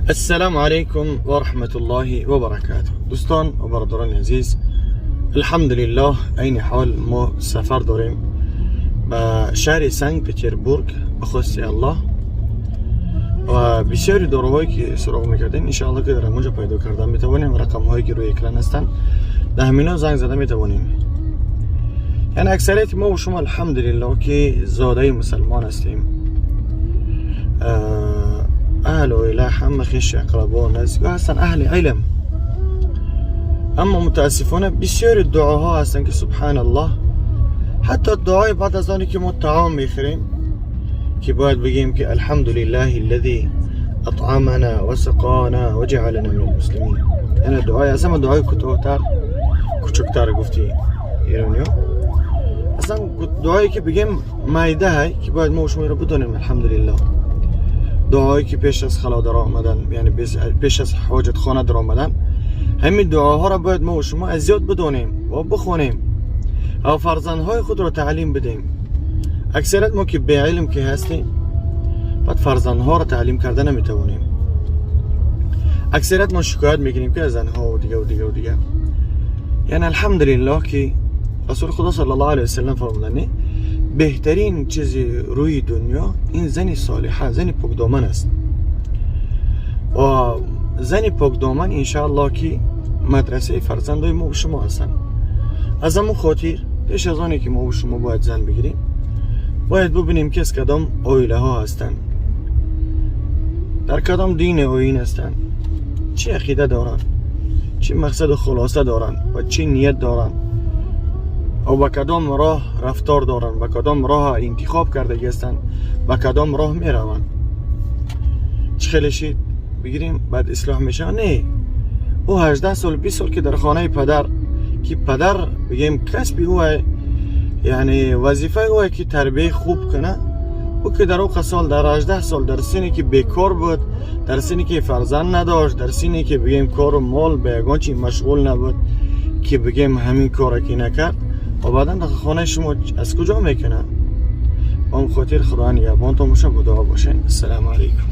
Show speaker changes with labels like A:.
A: السلام علیکم و رحمت الله و برکاته. دوستان و برادران عزیز، الحمدلله این حال ما سفر داریم به شهر سنت پترزبورگ به خواست الله و بسیاری داروهایی که سراغ میکردین انشاءالله که در اونجا پیدا کردن میتوانیم. رقم هایی که روی اکران هستن در همینا زنگ زده میتوانیم. یعنی اکثریت ما و شما الحمدلله که زاده مسلمان هستیم، اهل و اله همه خیش اقربا نزدیک هستن، اهل علم، اما متاسفانه بسیار دعاها هستن که سبحان الله حتی دعای بعد از آنی که ما طعام میخوریم که باید بگیم که الحمدلله الذی اطعمنا و سقانا و جعلنا من المسلمین. یعنی دعای اصلا دعای کوچکتر گفتی ایرانیو، اصلا دعایی که بگیم مایده های که باید ما و شما رو بدونیم الحمدلله. دعایی که پیش از خلا در آمدن، یعنی پیش از حاجت خانه در آمدن، همین دعاها را باید ما و شما از یاد بدونیم و بخونیم و فرزندهای خود را تعلیم بدیم. اکثریت ما که به علم که هستیم بعد فرزندها را تعلیم کرده نمیتوانیم. اکثریت ما شکایت میکنیم که از زنها و دیگه و دیگه و دیگه. یعنی الحمدلله که رسول خدا صلی الله علیه و سلم فرمودن بهترین چیز روی دنیا این زن صالحه، زن پاکدامن است و زن پاکدامن انشاءالله که مدرسه فرزندای ما و شما هستن. از همون خاطر پیش از آنی که ما و شما باید زن بگیریم باید ببینیم که از کدام عائله ها هستن، در کدام دین و آیین هستن، چه عقیده دارن، چه مقصد و خلاصه دارن و چه نیت دارن و با کدام راه رفتار دارن، با کدام راه انتخاب کرده هستن، با کدام راه می رون. چه خیلیشی بگیریم بعد اصلاح میشه؟ نه، او 18 سال 20 سال که در خانه پدر که پدر بگیم کسبی او، یعنی وظیفه او که تربیه خوب کنه، او که در اوقات سال در 18 سال در سنی که بیکار بود، در سنی که فرزند نداشت، در سنی که بگیم کار و مال به یگان چی مشغول نبود که بگیم همین کار که نکرد و بعدا در خانه شما از کجا میکنه؟ با خاطر خدا نگهبانتون باشه، با دعا باشین. السلام علیکم.